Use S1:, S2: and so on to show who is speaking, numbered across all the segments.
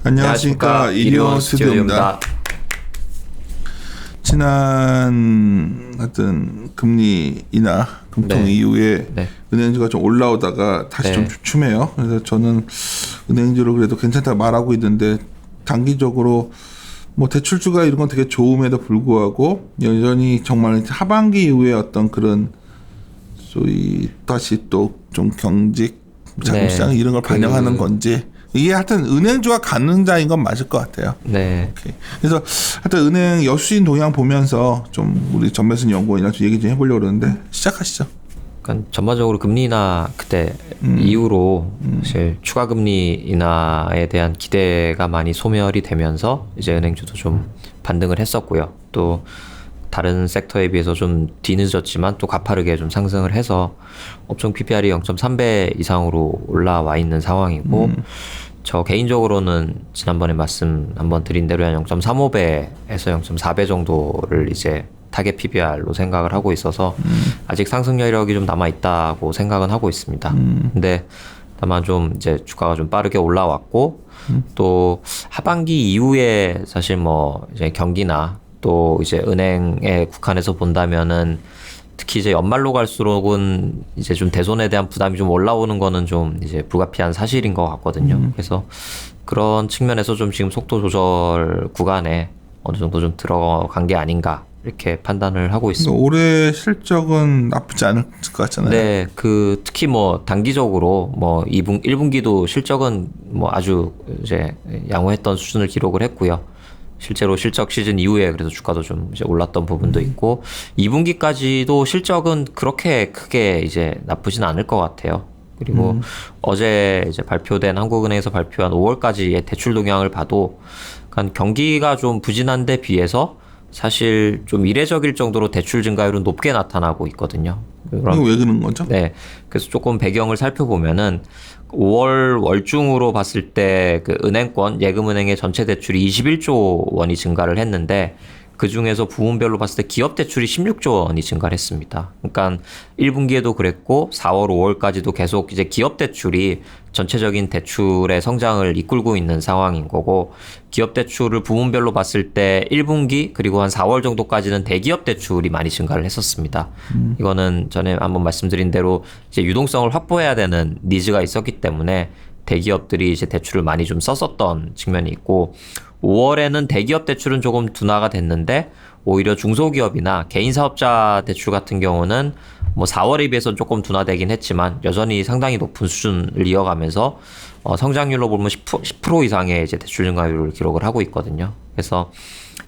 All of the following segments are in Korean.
S1: 안녕하십니까. 이리온 스튜디오입니다. 지난 하여튼 금리 인하 금통 이후에 은행주가 좀 올라오다가 다시 좀 주춤해요. 그래서 저는 은행주를 그래도 괜찮다 말하고 있는데 단기적으로 뭐 대출주가 이런 건 되게 좋음에도 불구하고 여전히 정말 하반기 이후에 어떤 그런 소위 다시 또 좀 경직 자금시장 이런 걸 반영하는 건지 이게 하여튼 은행주가 가능자인 건 맞을 것 같아요.
S2: 네.
S1: 오케이. 그래서 하여튼 은행 여수진 동향 보면서 좀 우리 전매순 연구원이랑 좀 얘기 좀 해보려고 그러는데 시작하시죠.
S2: 그러니까 전반적으로 금리 인하 그때 이후로 사실 추가 금리 인하에 대한 기대가 많이 소멸이 되면서 이제 은행주도 좀 반등을 했었고요. 또 다른 섹터에 비해서 좀 뒤늦었지만 또 가파르게 좀 상승을 해서 업종 PBR이 0.3배 이상으로 올라와 있는 상황이고 저 개인적으로는 지난번에 말씀 한번 드린 대로 한 0.35배에서 0.4배 정도를 이제 타겟 PBR로 생각을 하고 있어서 아직 상승 여력이 좀 남아 있다고 생각은 하고 있습니다. 근데 다만 좀 이제 주가가 좀 빠르게 올라왔고 또 하반기 이후에 사실 뭐 이제 경기나 또 이제 은행에 국한해서 본다면은 특히 이제 연말로 갈수록은 이제 좀 대손에 대한 부담이 좀 올라오는 거는 좀 이제 불가피한 사실인 것 같거든요. 그래서 그런 측면에서 좀 지금 속도 조절 구간에 어느 정도 좀 들어간 게 아닌가 이렇게 판단을 하고 있습니다.
S1: 올해 실적은 나쁘지 않을 것 같잖아요.
S2: 네, 그 특히 뭐 단기적으로 뭐 1분기도 실적은 뭐 아주 이제 양호했던 수준을 기록을 했고요. 실제로 실적 시즌 이후에 그래서 주가도 좀 이제 올랐던 부분도 있고 2분기까지도 실적은 그렇게 크게 이제 나쁘진 않을 것 같아요. 그리고 어제 이제 발표된 한국은행에서 발표한 5월까지의 대출 동향을 봐도 그러니까 경기가 좀 부진한 데 비해서 사실 좀 이례적일 정도로 대출 증가율은 높게 나타나고 있거든요.
S1: 이거 왜 그런 거죠?
S2: 네. 그래서 조금 배경을 살펴보면은 5월 월중으로 봤을 때 그 은행권 예금은행의 전체 대출이 21조 원이 증가를 했는데 그 중에서 부문별로 봤을 때 기업 대출이 16조 원이 증가를 했습니다. 그러니까 1분기에도 그랬고 4월, 5월까지도 계속 이제 기업 대출이 전체적인 대출의 성장을 이끌고 있는 상황인 거고 기업 대출을 부문별로 봤을 때 1분기 그리고 한 4월 정도까지는 대기업 대출이 많이 증가를 했었습니다. 이거는 전에 한번 말씀드린 대로 이제 유동성을 확보해야 되는 니즈가 있었기 때문에 대기업들이 이제 대출을 많이 좀 썼었던 측면이 있고 5월에는 대기업 대출은 조금 둔화가 됐는데 오히려 중소기업이나 개인 사업자 대출 같은 경우는 뭐 4월에 비해서 조금 둔화되긴 했지만 여전히 상당히 높은 수준을 이어가면서 성장률로 보면 10% 이상의 이제 대출 증가율을 기록을 하고 있거든요. 그래서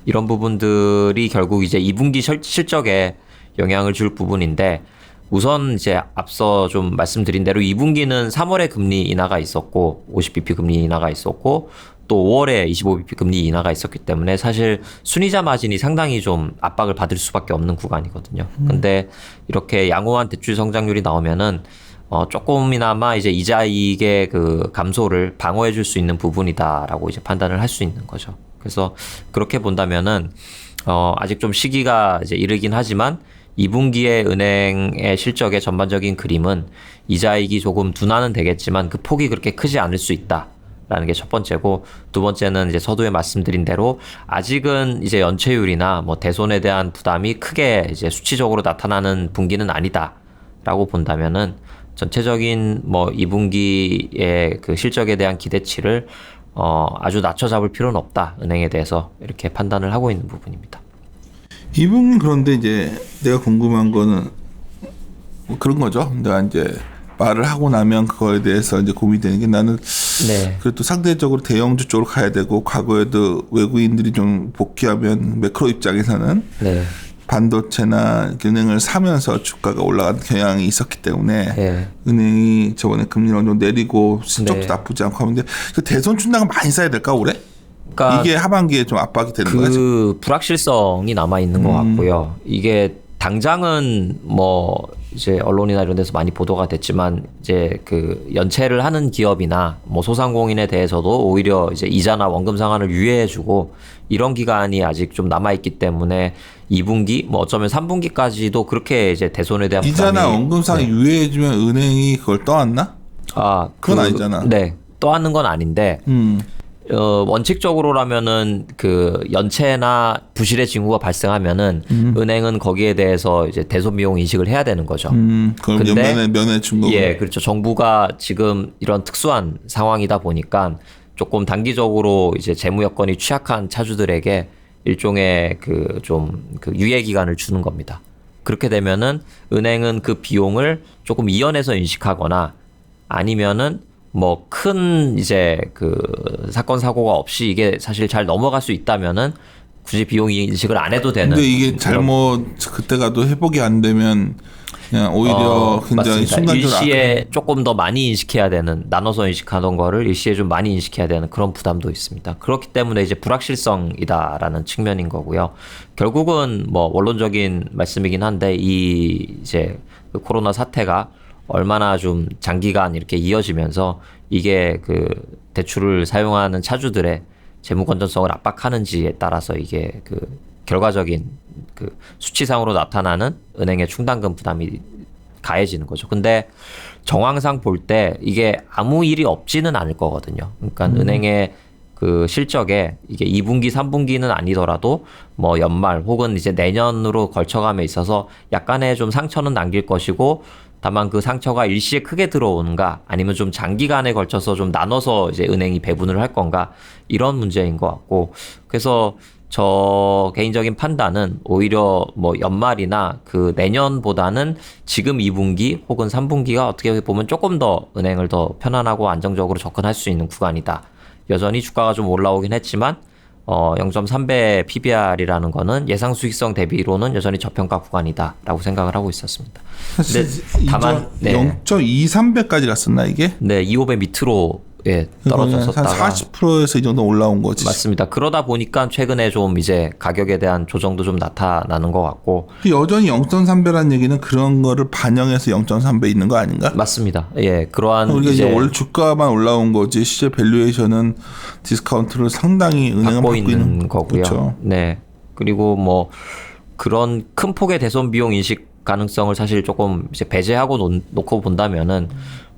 S2: 이런 부분들이 결국 이제 2분기 실적에 영향을 줄 부분인데 우선 이제 앞서 좀 말씀드린 대로 2분기는 3월에 금리 인하가 있었고 50bp 금리 인하가 있었고 또 5월에 25bp 금리 인하가 있었기 때문에 사실 순이자 마진이 상당히 좀 압박을 받을 수밖에 없는 구간이거든요. 근데 이렇게 양호한 대출 성장률이 나오면은 조금이나마 이제 이자이익의 그 감소를 방어해 줄 수 있는 부분이다라고 이제 판단을 할 수 있는 거죠. 그래서 그렇게 본다면은 아직 좀 시기가 이제 이르긴 하지만 2분기의 은행의 실적의 전반적인 그림은 이자이익이 조금 둔화는 되겠지만 그 폭이 그렇게 크지 않을 수 있다. 라는 게 첫 번째고 두 번째는 이제 서두에 말씀드린 대로 아직은 이제 연체율이나 뭐 대손에 대한 부담이 크게 이제 수치적으로 나타나는 분기는 아니다라고 본다면은 전체적인 뭐 2분기의 그 실적에 대한 기대치를 아주 낮춰 잡을 필요는 없다. 은행에 대해서 이렇게 판단을 하고 있는 부분입니다.
S1: 2분기 그런데 이제 내가 궁금한 거는 뭐 그런 거죠. 내가 이제 말을 하고 나면 그거에 대해서 이제 고민이 되는 게 나는 그래도 상대적으로 대형주 쪽으로 가야 되고 과거에도 외국인들이 좀 복귀하면 매크로 입장에서는 반도체나 은행을 사면서 주가가 올라가는 경향이 있었기 때문에 은행이 저번에 금리를 좀 내리고 실적도 나쁘지 않고 하는데 그 대손 충당을 많이 써야 될까 올해? 그러니까 이게 하반기에 좀 압박이 되는 거죠.
S2: 그 불확실성이 남아 있는 것 같고요. 이게 당장은 뭐 이제 언론이나 이런 데서 많이 보도가 됐지만 이제 그 연체를 하는 기업이나 뭐 소상공인에 대해서도 오히려 이제 이자나 원금 상환을 유예해주고 이런 기간이 아직 좀 남아 있기 때문에 2분기 뭐 어쩌면 3분기까지도 그렇게 이제 대손에 대한
S1: 이자나 원금 상환 유예해주면 은행이 그걸 떠안나? 그건 아니잖아.
S2: 네, 떠안는 건 아닌데. 원칙적으로라면은 그 연체나 부실의 징후가 발생하면은 은행은 거기에 대해서 이제 대손 비용 인식을 해야 되는 거죠.
S1: 그럼 면회 준 거고.
S2: 예, 그렇죠. 정부가 지금 이런 특수한 상황이다 보니까 조금 단기적으로 이제 재무 여건이 취약한 차주들에게 일종의 그 좀 그 유예 기간을 주는 겁니다. 그렇게 되면은 은행은 그 비용을 조금 이연해서 인식하거나 아니면은 뭐 큰 이제 그 사건 사고가 없이 이게 사실 잘 넘어갈 수 있다면은 굳이 비용 인식을 안 해도 되는.
S1: 근데 이게 잘못 그때 가도 회복이 안 되면 그냥 오히려 굉장히 순간적으로
S2: 일시에 조금 더 많이 인식해야 되는, 나눠서 인식하던 거를 일시에 좀 많이 인식해야 되는 그런 부담도 있습니다. 그렇기 때문에 이제 불확실성이다라는 측면인 거고요. 결국은 뭐 원론적인 말씀이긴 한데 이 이제 그 코로나 사태가 얼마나 좀 장기간 이렇게 이어지면서 이게 그 대출을 사용하는 차주들의 재무 건전성을 압박하는지에 따라서 이게 그 결과적인 그 수치상으로 나타나는 은행의 충당금 부담이 가해지는 거죠. 근데 정황상 볼 때 이게 아무 일이 없지는 않을 거거든요. 그러니까 은행의 그 실적에 이게 2분기, 3분기는 아니더라도 뭐 연말 혹은 이제 내년으로 걸쳐감에 있어서 약간의 좀 상처는 남길 것이고 다만 그 상처가 일시에 크게 들어오는가 아니면 좀 장기간에 걸쳐서 좀 나눠서 이제 은행이 배분을 할 건가 이런 문제인 것 같고 그래서 저 개인적인 판단은 오히려 뭐 연말이나 그 내년보다는 지금 2분기 혹은 3분기가 어떻게 보면 조금 더 은행을 더 편안하고 안정적으로 접근할 수 있는 구간이다. 여전히 주가가 좀 올라오긴 했지만 0.3배 PBR이라는 거는 예상 수익성 대비로는 여전히 저평가 구간이다라고 생각을 하고 있었습니다.
S1: 사실 다만 0.23배까지 갔었나 이게?
S2: 네, 2~5배 밑으로 예, 떨어졌었다가
S1: 한 40%에서 이 정도 올라온 거지.
S2: 맞습니다. 그러다 보니까 최근에 좀 이제 가격에 대한 조정도 좀 나타나는 것 같고
S1: 여전히 0.3배라는 얘기는 그런 거를 반영해서 0.3배 있는 거 아닌가?
S2: 맞습니다. 예, 그러한
S1: 우리가 이제 올 주가만 올라온 거지 실제 밸류에이션은 디스카운트를 상당히 은행은
S2: 받고 있는 거고요.
S1: 그렇죠.
S2: 네, 그리고 뭐 그런 큰 폭의 대손 비용 인식 가능성을 사실 조금 이제 배제하고 놓고 본다면은.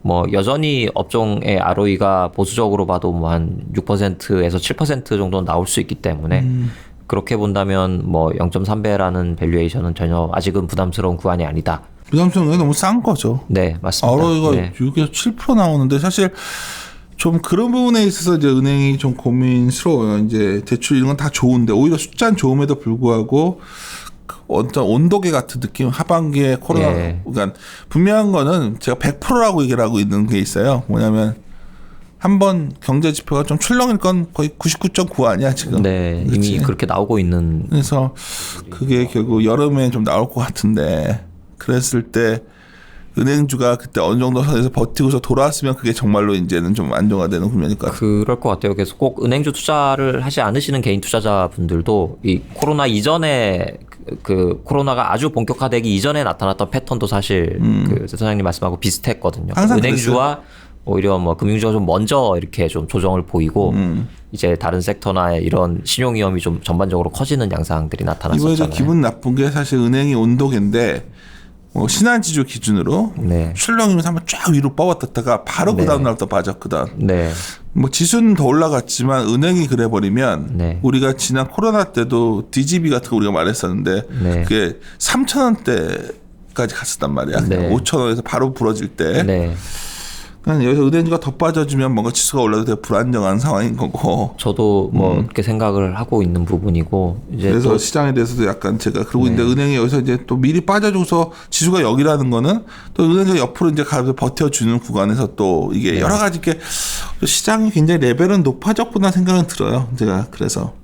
S2: 뭐 여전히 업종의 ROE가 보수적으로 봐도 뭐 한 6%에서 7% 정도 나올 수 있기 때문에 그렇게 본다면 뭐 0.3배라는 밸류에이션은 전혀 아직은 부담스러운 구간이 아니다.
S1: 부담스러운 게 너무 싼 거죠.
S2: 네, 맞습니다.
S1: ROE가
S2: 네.
S1: 6에서 7% 나오는데 사실 좀 그런 부분에 있어서 이제 은행이 좀 고민스러워요. 이제 대출 이런 건 다 좋은데 오히려 숫자는 좋음에도 불구하고 어떤 온도계 같은 느낌 하반기에 코로나 그러니까 분명한 거는 제가 100%라고 얘기를 하고 있는 게 있어요. 뭐냐면 한번 경제 지표가 좀 출렁일 건 거의 99.9 아니야 지금.
S2: 네,
S1: 그치?
S2: 이미 그렇게 나오고 있는.
S1: 그래서 그게 결국 여름에 좀 나올 것 같은데 그랬을 때 은행주가 그때 어느 정도 선에서 버티고서 돌아왔으면 그게 정말로 이제는 좀 안정화되는 국면일 것 같아요.
S2: 그럴 것 같아요. 그래서 꼭 은행주 투자를 하지 않으시는 개인 투자자분들도 이 코로나 이전에 그 코로나가 아주 본격화되기 이전에 나타났던 패턴도 사실 그 소장님 말씀하고 비슷했거든요. 은행주와 그랬어요. 오히려 뭐 금융주가 좀 먼저 이렇게 좀 조정을 보이고 이제 다른 sek터나 이런 신용 위험이 좀 전반적으로 커지는 양상들이 나타났었잖아요.
S1: 이번에 기분 나쁜 게 사실 은행이 온도계인데 뭐 신한지주 기준으로 출렁이면서 한번 쫙 위로 뻗었다가 바로 그 다음 날 또 빠졌거든. 네. 뭐 지수는 더 올라갔지만 은행이 그래버리면 우리가 지난 코로나 때도 DGB 같은 거 우리가 말했었는데 그게 3,000원대까지 갔었단 말이야. 5,000원에서 바로 부러질 때. 여기서 은행주가 더 빠져주면 뭔가 지수가 올라도 되게 불안정한 상황인 거고.
S2: 저도 뭐 그렇게 생각을 하고 있는 부분이고. 이제
S1: 그래서 또 시장에 대해서도 약간 제가 그러고 있는데 은행이 여기서 이제 또 미리 빠져줘서 지수가 여기라는 거는 또 은행이 옆으로 이제 가서 버텨주는 구간에서 또 이게 여러 가지 게 시장이 굉장히 레벨은 높아졌구나 생각은 들어요. 제가 그래서.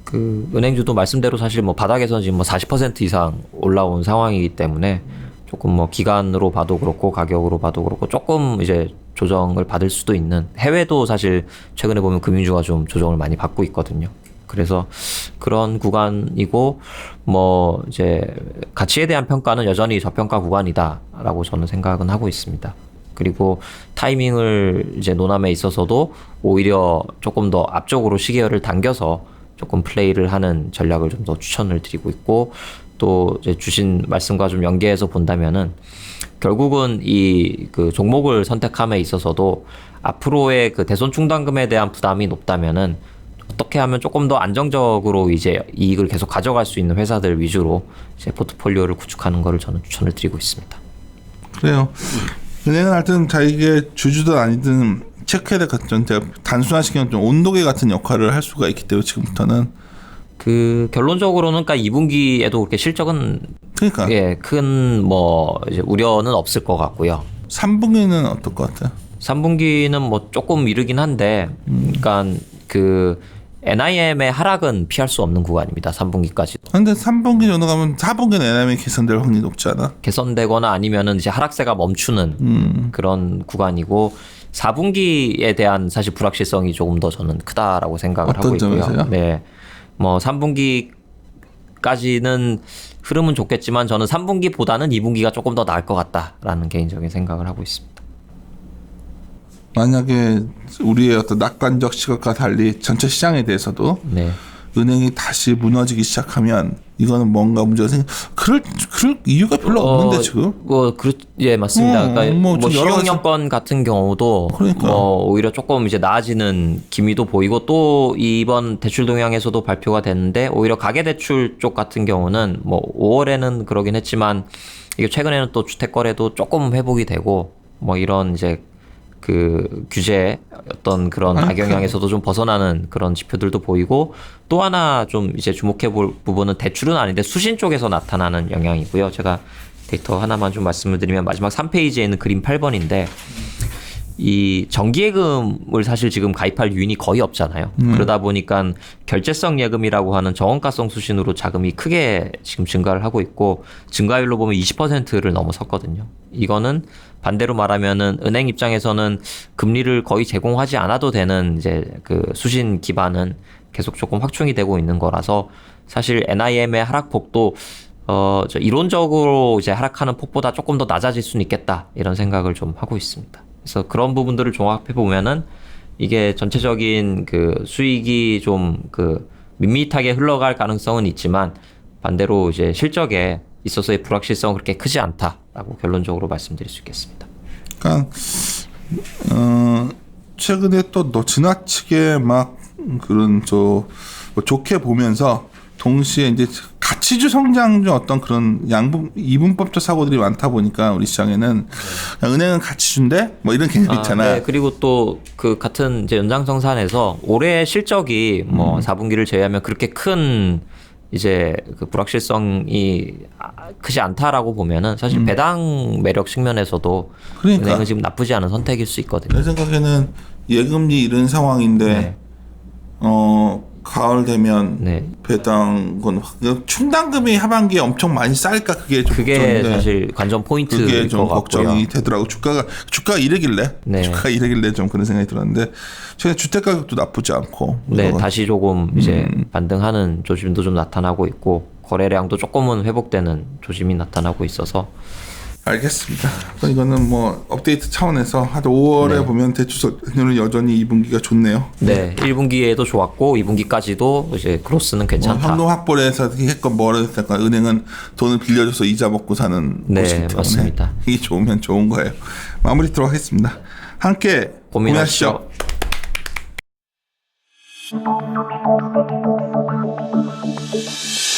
S2: 그 은행주도 말씀대로 사실 뭐 바닥에서 지금 뭐 40% 이상 올라온 상황이기 때문에 조금 뭐 기간으로 봐도 그렇고 가격으로 봐도 그렇고 조금 이제 조정을 받을 수도 있는 해외도 사실 최근에 보면 금융주가 좀 조정을 많이 받고 있거든요. 그래서 그런 구간이고 뭐 이제 가치에 대한 평가는 여전히 저평가 구간이다라고 저는 생각은 하고 있습니다. 그리고 타이밍을 이제 논함에 있어서도 오히려 조금 더 앞쪽으로 시계열을 당겨서 조금 플레이를 하는 전략을 좀 더 추천을 드리고 있고, 또 이제 주신 말씀과 좀 연계해서 본다면은 결국은 이 그 종목을 선택함에 있어서도 앞으로의 그 대손 충당금에 대한 부담이 높다면은 어떻게 하면 조금 더 안정적으로 이제 이익을 계속 가져갈 수 있는 회사들 위주로 이제 포트폴리오를 구축하는 거를 저는 추천을 드리고 있습니다.
S1: 그래요. 은행은 하여튼 자기의 주주든 아니든 체크해야 될 것 같죠. 제가 단순화시키면 좀 온도계 같은 역할을 할 수가 있기 때문에 지금부터는
S2: 그 결론적으로는 그러니까 2분기에도 그렇게 실적은
S1: 그러니까
S2: 예, 큰 뭐 이제 우려는 없을 것 같고요.
S1: 3분기는 어떨 것 같아요?
S2: 3분기는 뭐 조금 이르긴 한데, 그러니까 그 NIM의 하락은 피할 수 없는 구간입니다. 3분기까지도.
S1: 근데 3분기 정도 가면 4분기는 NIM이 개선될 확률이 높지 않아?
S2: 개선되거나 아니면은 이제 하락세가 멈추는 그런 구간이고, 4분기에 대한 사실 불확실성이 조금 더 저는 크다라고 생각을 하고 있고요.
S1: 점에서요?
S2: 네, 뭐 3분기까지는 흐름은 좋겠지만 저는 3분기보다는 2분기가 조금 더 나을 것 같다라는 개인적인 생각을 하고 있습니다.
S1: 만약에 우리의 어떤 낙관적 시각과 달리 전체 시장에 대해서도
S2: 네.
S1: 은행이 다시 무너지기 시작하면 이거는 뭔가 문제가 그럴 이유가 별로 없는데 지금.
S2: 예, 맞습니다. 그러니까
S1: 뭐
S2: 뭐
S1: 여러 가지-
S2: 신용여건 같은 경우도
S1: 그러니까.
S2: 뭐 오히려 조금 이제 나아지는 기미도 보이고, 또 이번 대출 동향에서도 발표가 됐는데 오히려 가계대출 쪽 같은 경우는 뭐 5월에는 그러긴 했지만 이게 최근에는 또 주택 거래도 조금 회복이 되고, 뭐 이런 이제 그 규제 어떤 그런 악영향에서도 좀 벗어나는 그런 지표들도 보이고, 또 하나 좀 이제 주목해 볼 부분은 대출은 아닌데 수신 쪽에서 나타나는 영향이고요. 제가 데이터 하나만 좀 말씀을 드리면 마지막 3페이지에 있는 그림 8번인데 이 정기예금을 사실 지금 가입할 유인이 거의 없잖아요. 그러다 보니까 결제성 예금이라고 하는 저원가성 수신으로 자금이 크게 지금 증가를 하고 있고, 증가율로 보면 20%를 넘어섰거든요. 이거는 반대로 말하면은 은행 입장에서는 금리를 거의 제공하지 않아도 되는 이제 그 수신 기반은 계속 조금 확충이 되고 있는 거라서, 사실 NIM의 하락폭도 저 이론적으로 이제 하락하는 폭보다 조금 더 낮아질 수는 있겠다, 이런 생각을 좀 하고 있습니다. 그래서 그런 부분들을 종합해 보면은 이게 전체적인 그 수익이 좀 그 밋밋하게 흘러갈 가능성은 있지만, 반대로 이제 실적에 있어서의 불확실성은 그렇게 크지 않다라고 결론적으로 말씀드릴 수 있겠습니다.
S1: 그러니까 최근에 또 지나치게 막 그런 뭐 좋게 보면서 동시에 이제 가치주 성장 중 어떤 그런 이분법적 사고들이 많다 보니까 우리 시장에는 그냥 은행은 가치주인데 뭐 이런 개념 있잖아요.
S2: 네, 그리고 또 그 같은 이제 연장성산에서 올해 실적이 뭐 4분기를 제외하면 그렇게 큰 이제 그 불확실성이 크지 않다라고 보면은 사실 배당 매력 측면에서도
S1: 그러니까.
S2: 은행은 지금 나쁘지 않은 선택일 수 있거든요.
S1: 내 생각에는 예금리 이런 상황인데
S2: 네.
S1: 가을 되면
S2: 네.
S1: 배당은 충당금이 하반기에 엄청 많이 쌓일까 그게 좀
S2: 그게
S1: 걱정인데
S2: 사실 관전 포인트일
S1: 그게 좀
S2: 것 같고요.
S1: 걱정이 되더라고. 주가가 이래길래
S2: 네.
S1: 주가가 이래길래 좀 그런 생각이 들었는데 최근 주택 가격도 나쁘지 않고
S2: 네, 다시 조금 이제 반등하는 조짐도 좀 나타나고 있고, 거래량도 조금은 회복되는 조짐이 나타나고 있어서.
S1: 알겠습니다. 이거는 뭐 업데이트 차원에서 하도 5월에
S2: 네.
S1: 보면 대출률은 여전히 2분기가 좋네요.
S2: 네, 1분기에도 좋았고 2분기까지도 이제 그로스는 괜찮다.
S1: 현금 확보해서 했건 뭐를 했건 은행은 돈을 빌려줘서 이자 먹고 사는
S2: 네,
S1: 곳이기 때문에
S2: 맞습니다.
S1: 이게 좋으면 좋은 거예요. 마무리 들어 하겠습니다. 함께 고민하시죠.
S2: 고민하시죠.